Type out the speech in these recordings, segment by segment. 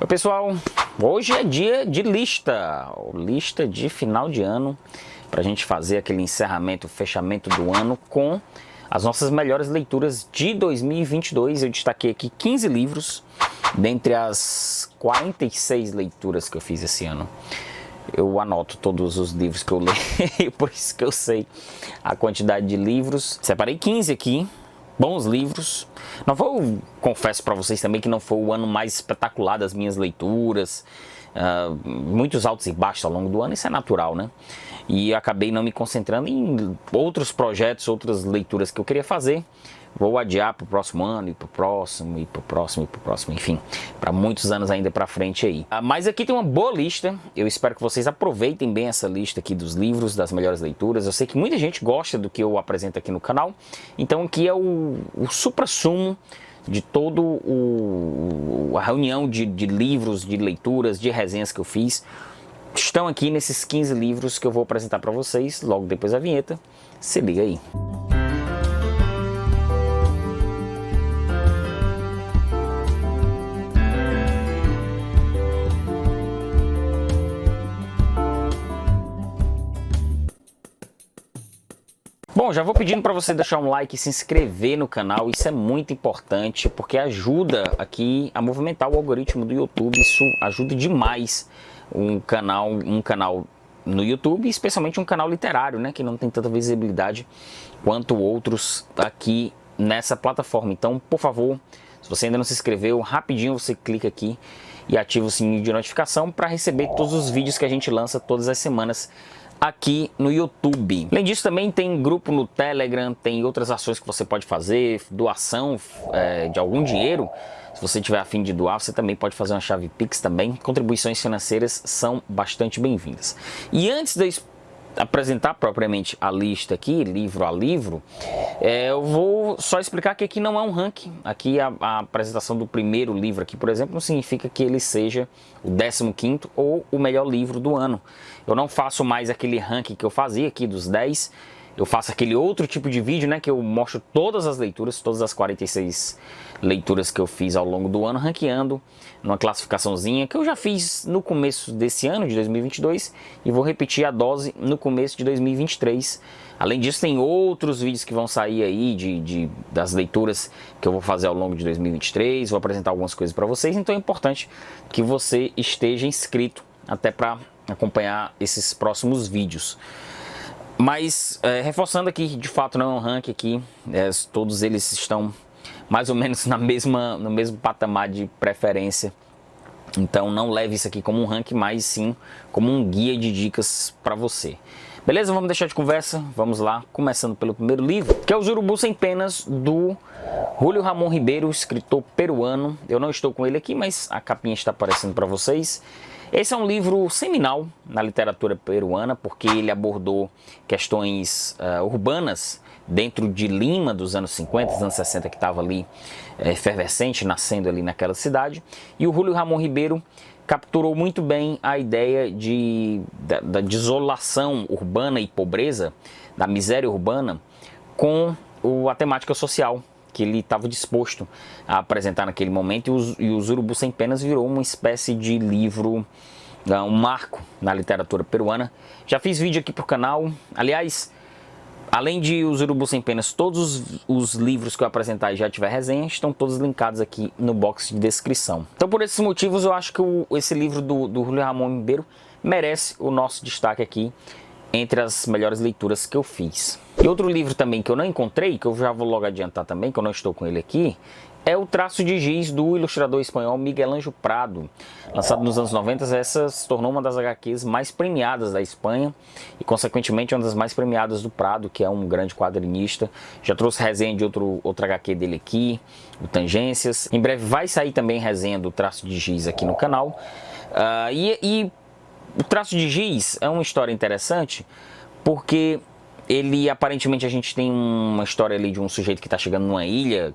Oi pessoal, hoje é dia de lista de final de ano, para a gente fazer aquele encerramento, fechamento do ano com as nossas melhores leituras de 2022. Eu destaquei aqui 15 livros, dentre as 46 leituras que eu fiz esse ano. Eu anoto todos os livros que eu leio, por isso que eu sei a quantidade de livros. Separei 15 aqui. Bons livros. Não foi, confesso para vocês também que não foi o ano mais espetacular das minhas leituras. Muitos altos e baixos ao longo do ano, isso é natural, né? E acabei não me concentrando em outros projetos, outras leituras que eu queria fazer. Vou adiar para o próximo ano, e para o próximo, e para o próximo, e para o próximo, enfim, para muitos anos ainda para frente aí. Mas aqui tem uma boa lista, eu espero que vocês aproveitem bem essa lista aqui dos livros, das melhores leituras. Eu sei que muita gente gosta do que eu apresento aqui no canal, então aqui é o supra-sumo de todo a reunião de livros, de leituras, de resenhas que eu fiz. Estão aqui nesses 15 livros que eu vou apresentar para vocês logo depois da vinheta. Se liga aí. Bom, já vou pedindo para você deixar um like e se inscrever no canal, isso é muito importante, porque ajuda aqui a movimentar o algoritmo do YouTube, isso ajuda demais um canal no YouTube, especialmente um canal literário, né, que não tem tanta visibilidade quanto outros aqui nessa plataforma. Então, por favor, se você ainda não se inscreveu, rapidinho você clica aqui e ativa o sininho de notificação para receber todos os vídeos que a gente lança todas as semanas aqui no YouTube. Além disso, também tem grupo no Telegram, tem outras ações que você pode fazer, doação de algum dinheiro. Se você tiver a fim de doar, você também pode fazer uma chave Pix também. Contribuições financeiras são bastante bem-vindas. E antes de apresentar propriamente a lista aqui, livro a livro, eu vou só explicar que aqui não é um ranking. Aqui a apresentação do primeiro livro aqui, por exemplo, não significa que ele seja o 15º ou o melhor livro do ano. Eu não faço mais aquele ranking que eu fazia aqui dos 10. Eu faço aquele outro tipo de vídeo, né, que eu mostro todas as leituras, todas as 46 leituras que eu fiz ao longo do ano, ranqueando numa classificaçãozinha que eu já fiz no começo desse ano, de 2022, e vou repetir a dose no começo de 2023. Além disso, tem outros vídeos que vão sair aí das leituras que eu vou fazer ao longo de 2023, vou apresentar algumas coisas para vocês, então é importante que você esteja inscrito até para acompanhar esses próximos vídeos. Mas, reforçando aqui, de fato não é um ranking aqui, todos eles estão mais ou menos no mesmo patamar de preferência. Então não leve isso aqui como um ranking, mas sim como um guia de dicas para você. Beleza? Vamos deixar de conversa, vamos lá, começando pelo primeiro livro, que é Os Urubus Sem Penas, do Julio Ramón Ribeiro, escritor peruano. Eu não estou com ele aqui, mas a capinha está aparecendo para vocês. Esse é um livro seminal na literatura peruana, porque ele abordou questões urbanas dentro de Lima dos anos 50, dos anos 60, que estava ali efervescente, nascendo ali naquela cidade. E o Julio Ramón Ribeiro capturou muito bem a ideia da desolação urbana e pobreza, da miséria urbana, com a temática social que ele estava disposto a apresentar naquele momento, e Os Urubus Sem Penas virou uma espécie de livro, um marco na literatura peruana. Já fiz vídeo aqui pro canal, aliás, além de Os Urubus Sem Penas, todos os livros que eu apresentar e já tiver resenha, estão todos linkados aqui no box de descrição. Então, por esses motivos, eu acho que esse livro do Julio Ramón Ribeiro merece o nosso destaque aqui entre as melhores leituras que eu fiz. E outro livro também que eu não encontrei, que eu já vou logo adiantar também, que eu não estou com ele aqui, é O Traço de Giz, do ilustrador espanhol Miguel Ángel Prado. Lançado nos anos 90, essa se tornou uma das HQs mais premiadas da Espanha e, consequentemente, uma das mais premiadas do Prado, que é um grande quadrinista. Já trouxe resenha de outra HQ dele aqui, o Tangências. Em breve vai sair também resenha do Traço de Giz aqui no canal. O Traço de Giz é uma história interessante porque aparentemente a gente tem uma história ali de um sujeito que está chegando numa ilha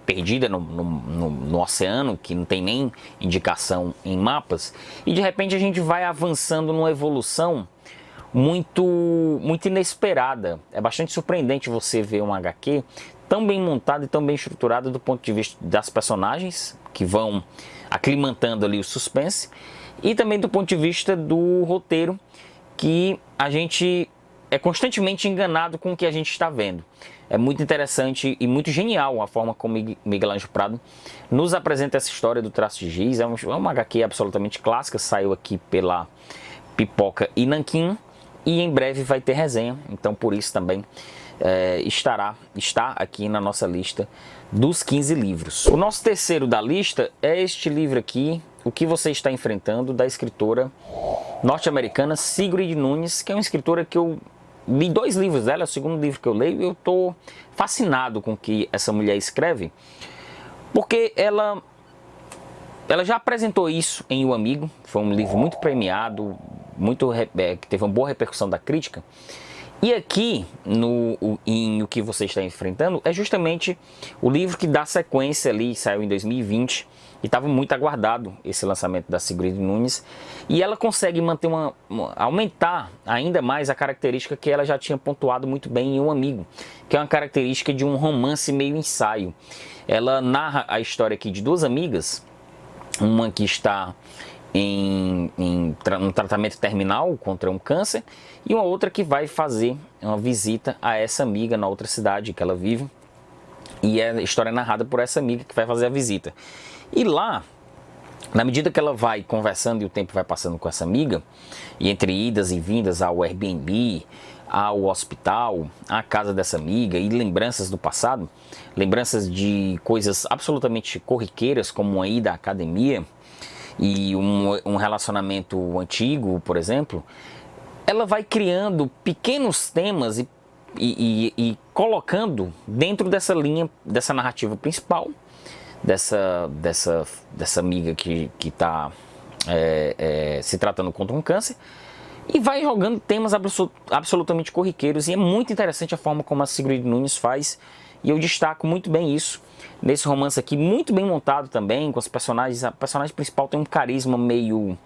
perdida no oceano, que não tem nem indicação em mapas, e de repente a gente vai avançando numa evolução muito inesperada. É bastante surpreendente você ver um HQ tão bem montada e tão bem estruturada do ponto de vista das personagens, que vão aclimantando ali o suspense, e também do ponto de vista do roteiro, que a gente é constantemente enganado com o que a gente está vendo. É muito interessante e muito genial a forma como Miguel Ângelo Prado nos apresenta essa história do Traço de Giz. É uma HQ absolutamente clássica, saiu aqui pela Pipoca e Nanquim, e em breve vai ter resenha, então por isso também está aqui na nossa lista dos 15 livros. O nosso terceiro da lista é este livro aqui, O que Você Está Enfrentando, da escritora norte-americana Sigrid Nunes, que é uma escritora que eu li 2 livros dela, é o segundo livro que eu leio, e eu estou fascinado com o que essa mulher escreve, porque ela já apresentou isso em O Amigo, foi um livro muito premiado, que teve uma boa repercussão da crítica. E aqui, em O Que Você Está Enfrentando, é justamente o livro que dá sequência ali, saiu em 2020, e estava muito aguardado esse lançamento da Sigrid Nunes, e ela consegue manter aumentar ainda mais a característica que ela já tinha pontuado muito bem em Um Amigo, que é uma característica de um romance meio ensaio. Ela narra a história aqui de 2 amigas, uma que está em um tratamento terminal contra um câncer, e uma outra que vai fazer uma visita a essa amiga na outra cidade que ela vive, e a história é narrada por essa amiga que vai fazer a visita. E lá, na medida que ela vai conversando e o tempo vai passando com essa amiga, e entre idas e vindas ao Airbnb, ao hospital, à casa dessa amiga, e lembranças do passado, lembranças de coisas absolutamente corriqueiras, como uma ida à academia e um relacionamento antigo, por exemplo, ela vai criando pequenos temas e colocando dentro dessa linha, dessa narrativa principal, dessa amiga que está se tratando contra um câncer, e vai jogando temas absolutamente corriqueiros, e é muito interessante a forma como a Sigrid Nunes faz, e eu destaco muito bem isso nesse romance aqui, muito bem montado também, com os personagens. A personagem principal tem um carisma meio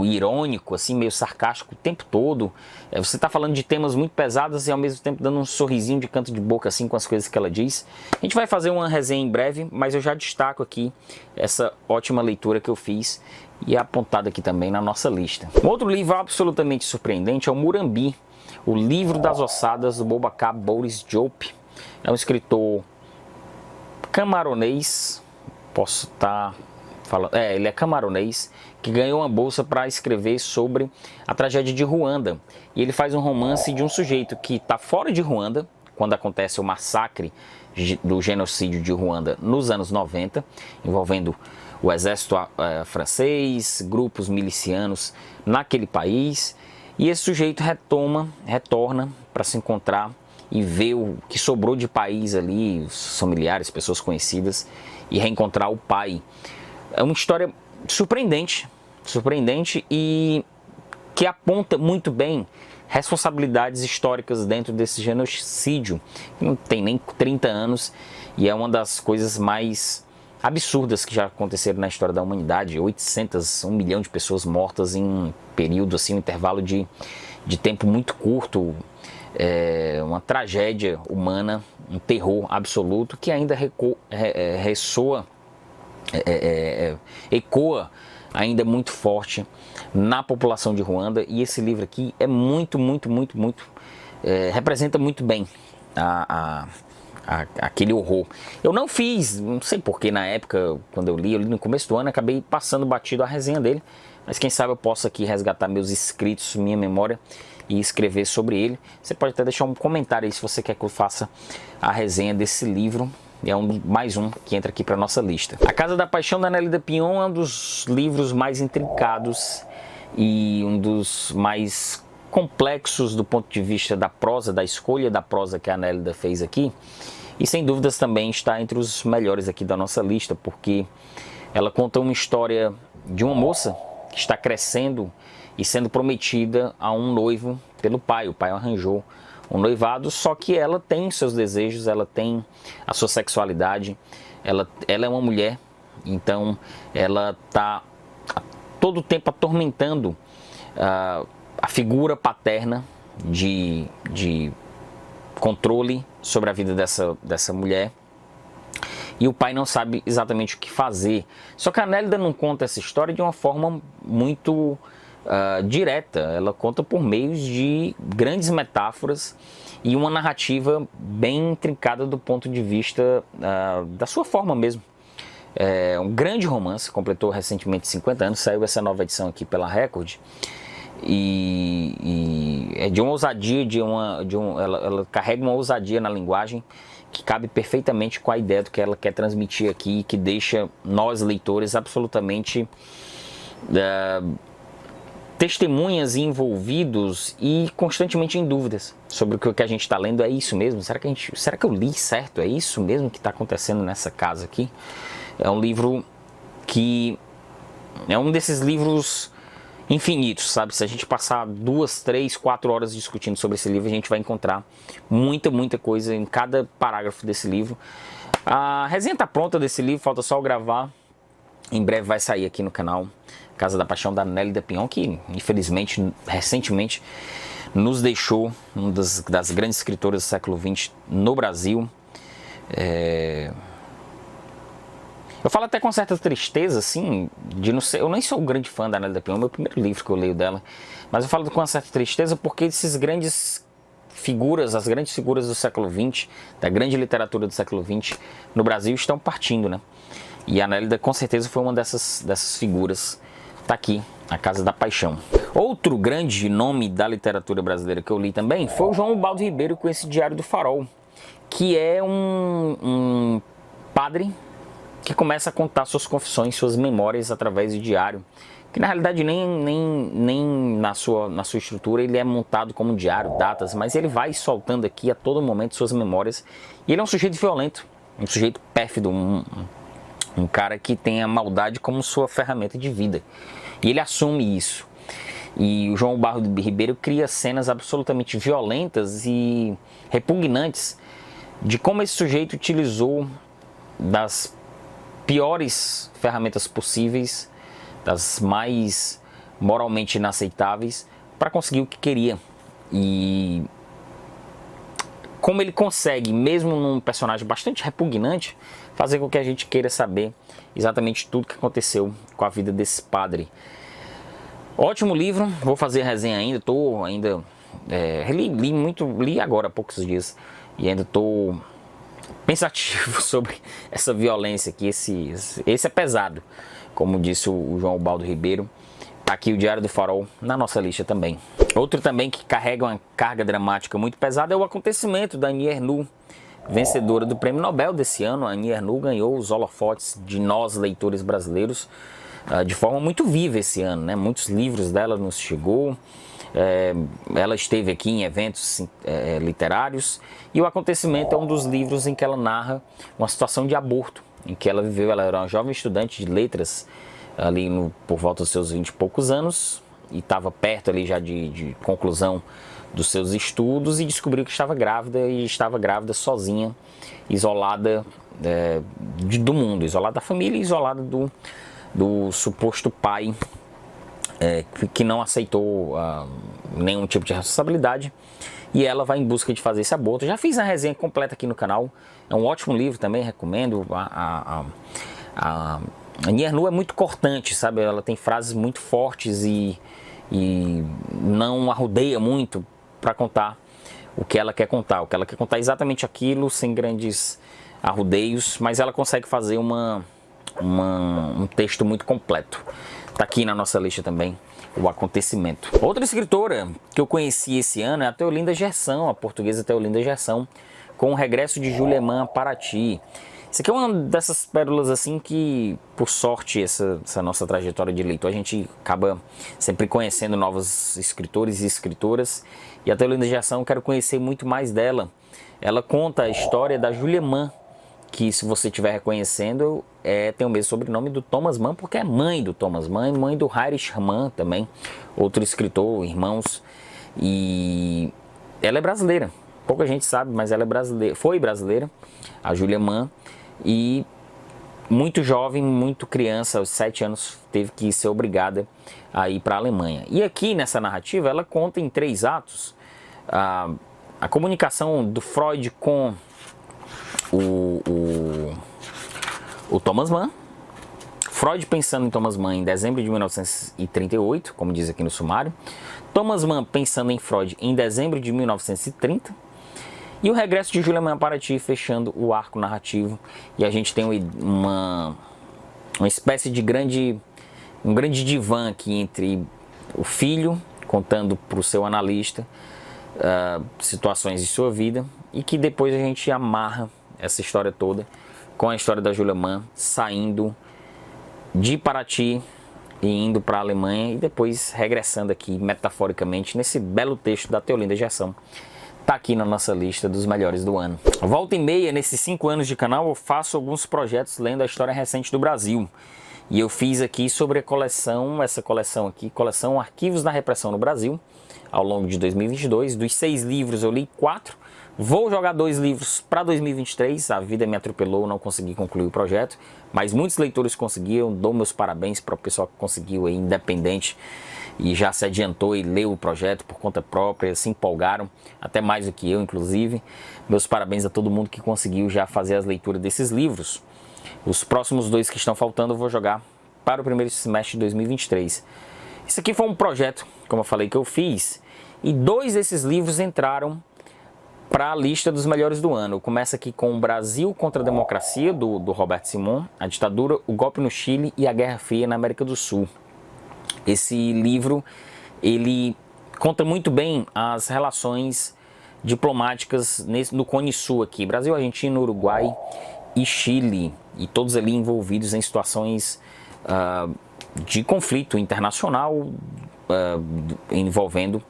irônico, assim, meio sarcástico o tempo todo. Você está falando de temas muito pesados e ao mesmo tempo dando um sorrisinho de canto de boca assim com as coisas que ela diz. A gente vai fazer uma resenha em breve, mas eu já destaco aqui essa ótima leitura que eu fiz e é apontado aqui também na nossa lista. Um outro livro absolutamente surpreendente é o Murambi, o livro das ossadas do Boubacar Boris Diop. É um escritor camaronês, posso estar falando, ele é camaronês, que ganhou uma bolsa para escrever sobre a tragédia de Ruanda. E ele faz um romance de um sujeito que está fora de Ruanda, quando acontece o massacre do genocídio de Ruanda nos anos 90, envolvendo o exército francês, grupos milicianos naquele país. E esse sujeito retorna para se encontrar e ver o que sobrou de país ali, os familiares, pessoas conhecidas, e reencontrar o pai. É uma história surpreendente e que aponta muito bem responsabilidades históricas dentro desse genocídio, que não tem nem 30 anos, e é uma das coisas mais absurdas que já aconteceram na história da humanidade. 1 milhão de pessoas mortas em um período, assim, um intervalo de tempo muito curto. Uma tragédia humana, um terror absoluto que ainda ecoa ainda muito forte na população de Ruanda. E esse livro aqui é representa muito bem aquele horror. Eu não sei porque na época, quando eu li no começo do ano, acabei passando batido a resenha dele, mas quem sabe eu posso aqui resgatar meus escritos, minha memória, e escrever sobre ele. Você pode até deixar um comentário aí se você quer que eu faça a resenha desse livro. É mais um que entra aqui para nossa lista. A Casa da Paixão, da Nélida Pion, é um dos livros mais intrincados e um dos mais complexos do ponto de vista da prosa, da escolha da prosa que a Nélida fez aqui. E sem dúvidas também está entre os melhores aqui da nossa lista, porque ela conta uma história de uma moça que está crescendo e sendo prometida a um noivo pelo pai. O pai arranjou um noivado, só que ela tem seus desejos, ela tem a sua sexualidade, ela é uma mulher, então ela está todo o tempo atormentando a figura paterna de controle sobre a vida dessa mulher. e o pai não sabe exatamente o que fazer. Só que a Nélida não conta essa história de uma forma muito direta, ela conta por meios de grandes metáforas e uma narrativa bem intrincada do ponto de vista da sua forma mesmo. É um grande romance, completou recentemente 50 anos, saiu essa nova edição aqui pela Record, e é de uma ousadia, ela carrega uma ousadia na linguagem que cabe perfeitamente com a ideia do que ela quer transmitir aqui, que deixa nós leitores absolutamente testemunhas e envolvidos e constantemente em dúvidas sobre o que a gente está lendo. É isso mesmo? Será que eu li certo? É isso mesmo que está acontecendo nessa casa aqui? É um livro que é um desses livros infinitos, sabe? Se a gente passar 2, 3, 4 horas discutindo sobre esse livro, a gente vai encontrar muita coisa em cada parágrafo desse livro. A resenha está pronta desse livro, falta só eu gravar. Em breve vai sair aqui no canal Casa da Paixão, da Nélida Pinhon, que infelizmente, recentemente, nos deixou, uma das grandes escritoras do século XX no Brasil. Eu falo até com certa tristeza, assim, de não ser, eu nem sou um grande fã da Nélida Pinhon, é o meu primeiro livro que eu leio dela, mas eu falo com uma certa tristeza porque as grandes figuras do século XX, da grande literatura do século XX no Brasil estão partindo, né? E a Nélida com certeza foi uma dessas figuras. Tá aqui, A Casa da Paixão. Outro grande nome da literatura brasileira que eu li também foi o João Ubaldo Ribeiro com esse Diário do Farol, que é um padre que começa a contar suas confissões, suas memórias através do diário, que na realidade nem na sua estrutura ele é montado como um diário, datas, mas ele vai soltando aqui a todo momento suas memórias. E ele é um sujeito violento, um sujeito pérfido, um cara que tem a maldade como sua ferramenta de vida. E ele assume isso. E o João Ubaldo Ribeiro cria cenas absolutamente violentas e repugnantes de como esse sujeito utilizou das piores ferramentas possíveis, das mais moralmente inaceitáveis, para conseguir o que queria. E como ele consegue, mesmo num personagem bastante repugnante, fazer com que a gente queira saber exatamente tudo que aconteceu com a vida desse padre. Ótimo livro, vou fazer a resenha ainda, li agora há poucos dias, e ainda estou pensativo sobre essa violência aqui, esse é pesado, como disse o João Ubaldo Ribeiro. Tá aqui o Diário do Farol na nossa lista também. Outro também que carrega uma carga dramática muito pesada é O Acontecimento, da Annie Ernaux, vencedora do Prêmio Nobel desse ano. A Annie Ernaux ganhou os holofotes de nós, leitores brasileiros, de forma muito viva esse ano, né? Muitos livros dela nos chegou. Ela esteve aqui em eventos literários, e O Acontecimento é um dos livros em que ela narra uma situação de aborto, em que ela viveu. Ela era uma jovem estudante de letras, ali por volta dos seus 20 e poucos anos, e estava perto ali já de conclusão dos seus estudos, e descobriu que estava grávida, e estava grávida sozinha, isolada do mundo, isolada da família, isolada do suposto pai, que não aceitou nenhum tipo de responsabilidade, e ela vai em busca de fazer esse aborto. Já fiz a resenha completa aqui no canal, é um ótimo livro também, recomendo. A Annie Ernaux é muito cortante, sabe? Ela tem frases muito fortes e não arrodeia muito para contar o que ela quer contar. O que ela quer contar é exatamente aquilo, sem grandes arrodeios, mas ela consegue fazer um texto muito completo. Tá aqui na nossa lista também, O Acontecimento. Outra escritora que eu conheci esse ano é a Theolinda Gerson, a portuguesa Theolinda Gerson, com O Regresso de Juliemã a Paraty. Isso aqui é uma dessas pérolas assim que, por sorte, essa nossa trajetória de leitor, a gente acaba sempre conhecendo novos escritores e escritoras. E a Theolinda Gerson, eu quero conhecer muito mais dela. Ela conta a história da Juliemã, que, se você estiver reconhecendo, tem o mesmo sobrenome do Thomas Mann, porque é mãe do Thomas Mann, mãe do Heinrich Mann também, outro escritor, irmãos. E ela é brasileira, pouca gente sabe, mas ela é brasileira, foi brasileira, a Juliemã, e muito jovem, muito criança, aos 7 anos, teve que ser obrigada a ir para a Alemanha. E aqui nessa narrativa ela conta em 3 atos a comunicação do Freud com o Thomas Mann. Freud pensando em Thomas Mann em dezembro de 1938, como diz aqui no sumário. Thomas Mann pensando em Freud em dezembro de 1930. E o regresso de Júlia Mann a Paraty, fechando o arco narrativo. E a gente tem uma espécie de um grande divã aqui entre o filho, contando para o seu analista situações de sua vida, e que depois a gente amarra essa história toda com a história da Júlia Mann saindo de Paraty e indo para a Alemanha e depois regressando aqui metaforicamente nesse belo texto da Teolinda Gerson. Tá aqui na nossa lista dos melhores do ano. Volta e meia, nesses 5 anos de canal, eu faço alguns projetos lendo a história recente do Brasil. E eu fiz aqui sobre a coleção, essa coleção aqui, coleção Arquivos da Repressão no Brasil, ao longo de 2022. Dos 6 livros eu li 4. Vou jogar 2 livros para 2023, a vida me atropelou, não consegui concluir o projeto, mas muitos leitores conseguiram, dou meus parabéns para o pessoal que conseguiu aí, independente, e já se adiantou e leu o projeto por conta própria, se empolgaram, até mais do que eu, inclusive. Meus parabéns a todo mundo que conseguiu já fazer as leituras desses livros. Os próximos 2 que estão faltando eu vou jogar para o primeiro semestre de 2023. Isso aqui foi um projeto, como eu falei, que eu fiz, e 2 desses livros entraram para a lista dos melhores do ano. Começa aqui com o Brasil contra a Democracia, do Roberto Simon, a ditadura, o golpe no Chile e a Guerra Fria na América do Sul. Esse livro, ele conta muito bem as relações diplomáticas no Cone Sul aqui, Brasil, Argentina, Uruguai e Chile, e todos ali envolvidos em situações de conflito internacional envolvendo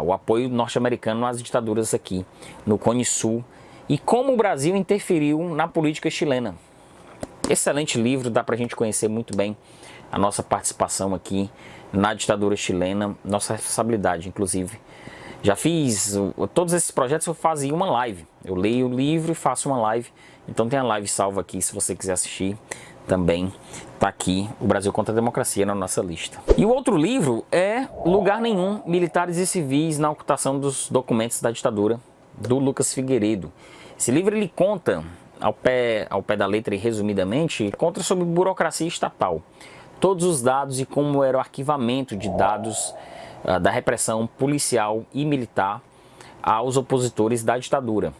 o apoio norte-americano às ditaduras aqui no Cone Sul e como o Brasil interferiu na política chilena. Excelente livro, dá pra gente conhecer muito bem a nossa participação aqui na ditadura chilena, nossa responsabilidade, inclusive. Já fiz todos esses projetos, eu fazia uma live. Eu leio o livro e faço uma live. Então tem a live salva aqui, se você quiser assistir também. Tá aqui, o Brasil contra a Democracia, na nossa lista. E o outro livro é Lugar Nenhum, Militares e Civis na Ocultação dos Documentos da Ditadura, do Lucas Figueiredo. Esse livro ele conta, ao pé da letra e resumidamente, conta sobre burocracia estatal. Todos os dados e como era o arquivamento de dados da repressão policial e militar aos opositores da ditadura.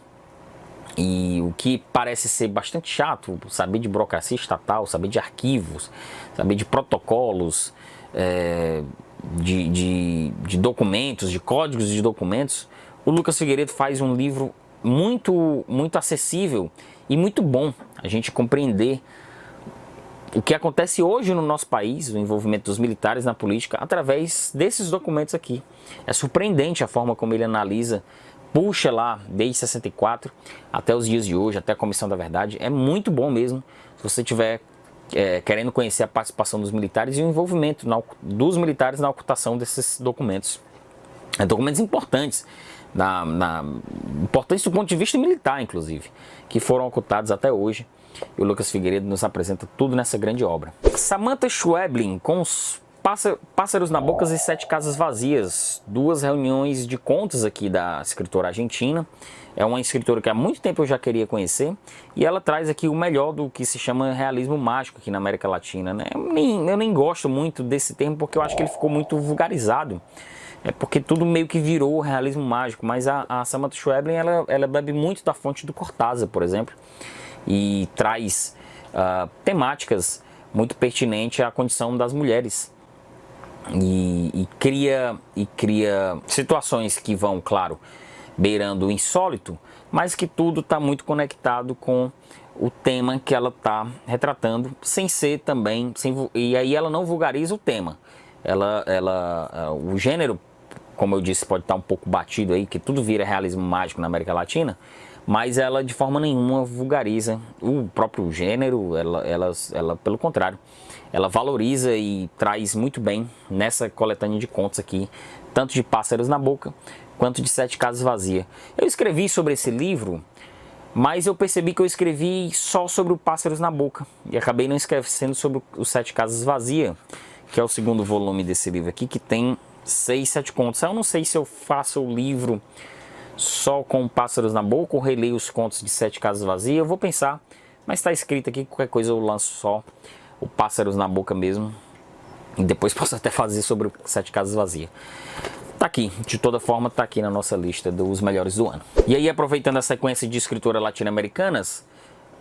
E o que parece ser bastante chato, saber de burocracia estatal, saber de arquivos, saber de protocolos, de documentos, de códigos de documentos, o Lucas Figueiredo faz um livro muito acessível e muito bom a gente compreender o que acontece hoje no nosso país, o envolvimento dos militares na política, através desses documentos aqui. É surpreendente a forma como ele analisa, puxa lá desde 64 até os dias de hoje, até a Comissão da Verdade. É muito bom mesmo, se você estiver querendo conhecer a participação dos militares e o envolvimento dos militares na ocultação desses documentos. Documentos importantes, importantes do ponto de vista militar, inclusive, que foram ocultados até hoje. E o Lucas Figueiredo nos apresenta tudo nessa grande obra. Samantha Schweblin, com os Pássaros na Boca e 7 Casas Vazias. 2 reuniões de contos aqui da escritora argentina. É uma escritora que há muito tempo eu já queria conhecer. E ela traz aqui o melhor do que se chama realismo mágico aqui na América Latina, né? Eu nem gosto muito desse termo porque eu acho que ele ficou muito vulgarizado. É porque tudo meio que virou realismo mágico. Mas a Samantha Schweblin, ela bebe muito da fonte do Cortázar, por exemplo. E traz temáticas muito pertinentes à condição das mulheres e cria situações que vão, claro, beirando o insólito, mas que tudo está muito conectado com o tema que ela está retratando, sem ser também, e aí ela não vulgariza o tema. O gênero, como eu disse, pode estar um pouco batido aí, que tudo vira realismo mágico na América Latina, mas ela de forma nenhuma vulgariza o próprio gênero, ela pelo contrário, ela valoriza e traz muito bem nessa coletânea de contos aqui, tanto de Pássaros na Boca, quanto de 7 Casas Vazias. Eu escrevi sobre esse livro, mas eu percebi que eu escrevi só sobre o Pássaros na Boca, e acabei não escrevendo sobre os 7 Casas Vazias, que é o segundo volume desse livro aqui, que tem 6, 7 contos. Eu não sei se eu faço o livro só com Pássaros na Boca ou releio os contos de 7 Casas Vazias, eu vou pensar, mas está escrito aqui, qualquer coisa eu lanço só o Pássaros na Boca mesmo. E depois posso até fazer sobre o Sete Casas Vazias. Tá aqui, de toda forma tá aqui na nossa lista dos melhores do ano. E aí, aproveitando a sequência de escritoras latino-americanas,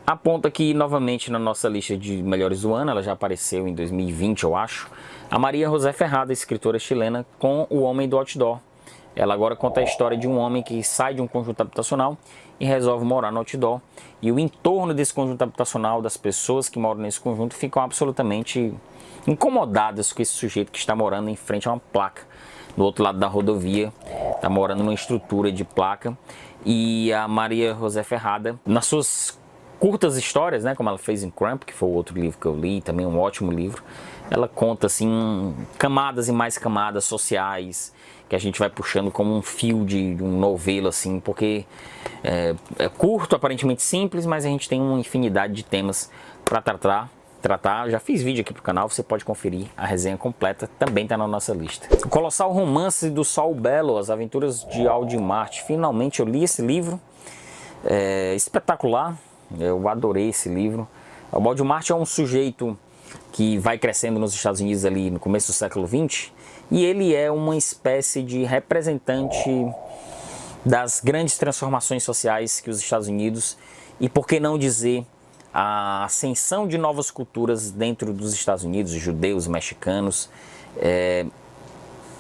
aponta aqui novamente na nossa lista de melhores do ano, ela já apareceu em 2020, eu acho, a Maria José Ferrada, escritora chilena, com O Homem do Outdoor. Ela agora conta a história de um homem que sai de um conjunto habitacional e resolve morar no outdoor. E o entorno desse conjunto habitacional, das pessoas que moram nesse conjunto, ficam absolutamente incomodadas com esse sujeito que está morando em frente a uma placa. Do outro lado da rodovia, está morando numa estrutura de placa. E a Maria José Ferrada, nas suas curtas histórias, né, como ela fez em Crump, que foi o outro livro que eu li, também um ótimo livro, ela conta assim camadas e mais camadas sociais que a gente vai puxando como um fio de um novelo, assim, porque é curto, aparentemente simples, mas a gente tem uma infinidade de temas para tratar. Já fiz vídeo aqui pro canal, você pode conferir a resenha completa, também está na nossa lista. O colossal romance do Saul Bellow, As Aventuras de Aldemarte. Finalmente eu li esse livro, espetacular, eu adorei esse livro. O Aldemarte é um sujeito que vai crescendo nos Estados Unidos ali no começo do século XX, e ele é uma espécie de representante das grandes transformações sociais que os Estados Unidos, e por que não dizer a ascensão de novas culturas dentro dos Estados Unidos, judeus, mexicanos,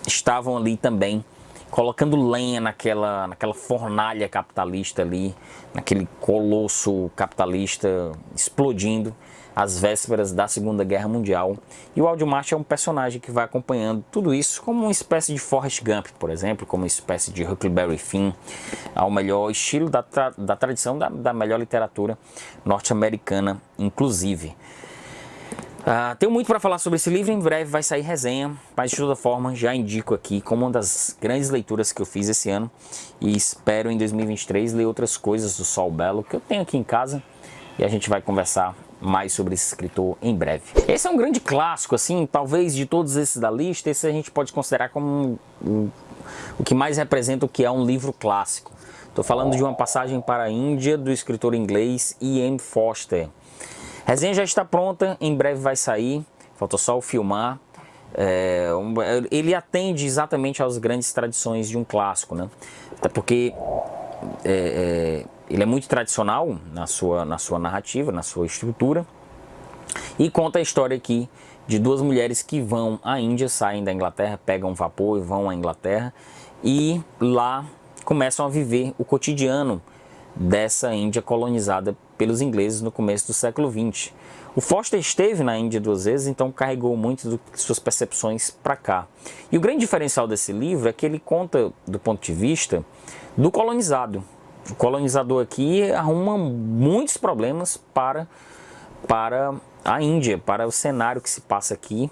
estavam ali também, colocando lenha naquela fornalha capitalista ali, naquele colosso capitalista explodindo às vésperas da Segunda Guerra Mundial. E o Aldemarte é um personagem que vai acompanhando tudo isso como uma espécie de Forrest Gump, por exemplo, como uma espécie de Huckleberry Finn, ao melhor estilo da tradição da melhor literatura norte-americana, inclusive. Tenho muito para falar sobre esse livro, em breve vai sair resenha, mas de toda forma já indico aqui como uma das grandes leituras que eu fiz esse ano, e espero em 2023 ler outras coisas do Saul Bellow que eu tenho aqui em casa, e a gente vai conversar mais sobre esse escritor em breve. Esse é um grande clássico, assim, talvez de todos esses da lista, esse a gente pode considerar como o que mais representa o que é um livro clássico. Estou falando de Uma Passagem para a Índia, do escritor inglês E.M. Forster. A resenha já está pronta, em breve vai sair, falta só o filmar. Ele atende exatamente às grandes tradições de um clássico, né? Até porque ele é muito tradicional na sua narrativa, na sua estrutura, e conta a história aqui de duas mulheres que vão à Índia, saem da Inglaterra, pegam um vapor e vão à Inglaterra, e lá começam a viver o cotidiano dessa Índia colonizada pelos ingleses no começo do século XX. O Forster esteve na Índia 2 vezes, então carregou muito de suas percepções para cá. E o grande diferencial desse livro é que ele conta do ponto de vista do colonizado. O colonizador aqui arruma muitos problemas para a Índia, para o cenário que se passa aqui,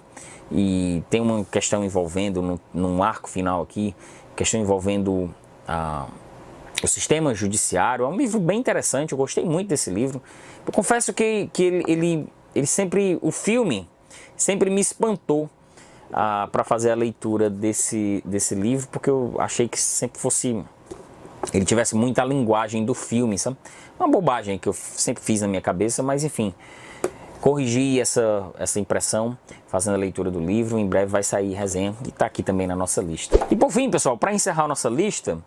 e tem uma questão envolvendo, num arco final aqui, questão envolvendo o sistema judiciário. É um livro bem interessante, eu gostei muito desse livro. Eu confesso que ele sempre, o filme sempre me espantou para fazer a leitura desse livro, porque eu achei que sempre ele tivesse muita linguagem do filme, sabe? Uma bobagem que eu sempre fiz na minha cabeça, mas enfim, corrigi essa impressão fazendo a leitura do livro. Em breve vai sair resenha e está aqui também na nossa lista. E por fim, pessoal, para encerrar a nossa lista,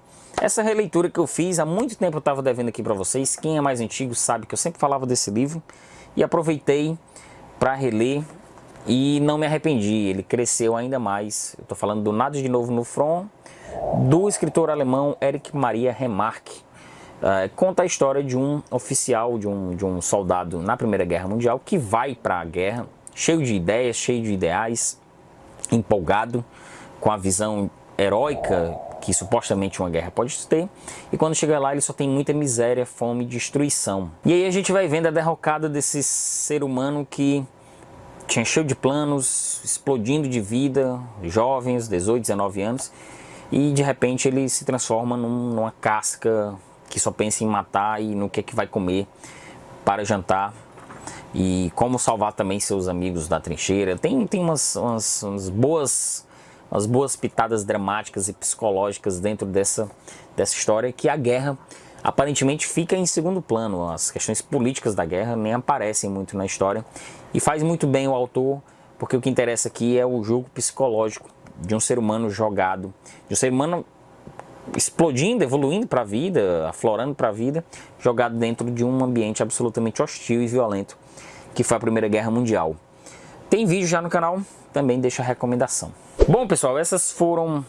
essa releitura que eu fiz, há muito tempo eu estava devendo aqui para vocês. Quem é mais antigo sabe que eu sempre falava desse livro e aproveitei para reler e não me arrependi, ele cresceu ainda mais. Eu estou falando do Nada de Novo no Front, do escritor alemão Erich Maria Remarque. Conta a história de um oficial, de um soldado na Primeira Guerra Mundial que vai para a guerra cheio de ideias, cheio de ideais, empolgado com a visão heróica que supostamente uma guerra pode ter, e quando chega lá ele só tem muita miséria, fome e destruição. E aí a gente vai vendo a derrocada desse ser humano que tinha cheio de planos, explodindo de vida, jovens, 18, 19 anos, e de repente ele se transforma numa casca que só pensa em matar e no que é que vai comer para jantar, e como salvar também seus amigos da trincheira. Tem umas boas pitadas dramáticas e psicológicas dentro dessa história, que a guerra aparentemente fica em segundo plano. As questões políticas da guerra nem aparecem muito na história. E faz muito bem o autor, porque o que interessa aqui é o jogo psicológico de um ser humano jogado, de um ser humano explodindo, evoluindo para a vida, aflorando para a vida, jogado dentro de um ambiente absolutamente hostil e violento, que foi a Primeira Guerra Mundial. Tem vídeo já no canal, também deixo a recomendação. Bom, pessoal, essas foram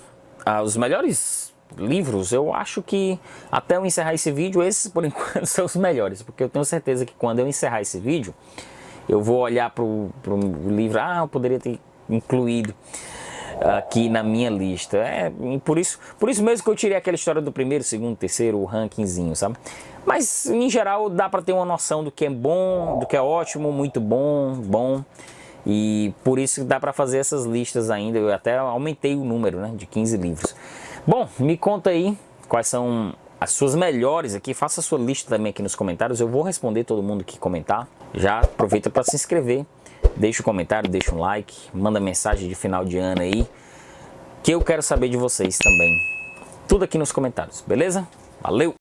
os melhores livros. Eu acho que até eu encerrar esse vídeo, esses por enquanto são os melhores, porque eu tenho certeza que quando eu encerrar esse vídeo, eu vou olhar para o livro, eu poderia ter incluído aqui na minha lista. Por isso mesmo que eu tirei aquela história do primeiro, segundo, terceiro, o rankingzinho, sabe? Mas em geral dá para ter uma noção do que é bom, do que é ótimo, muito bom, bom. E por isso dá para fazer essas listas ainda. Eu até aumentei o número, né, de 15 livros. Bom, me conta aí quais são as suas melhores aqui. Faça a sua lista também aqui nos comentários. Eu vou responder todo mundo que comentar. Já aproveita para se inscrever. Deixa um comentário, deixa um like. Manda mensagem de final de ano aí, que eu quero saber de vocês também. Tudo aqui nos comentários, beleza? Valeu!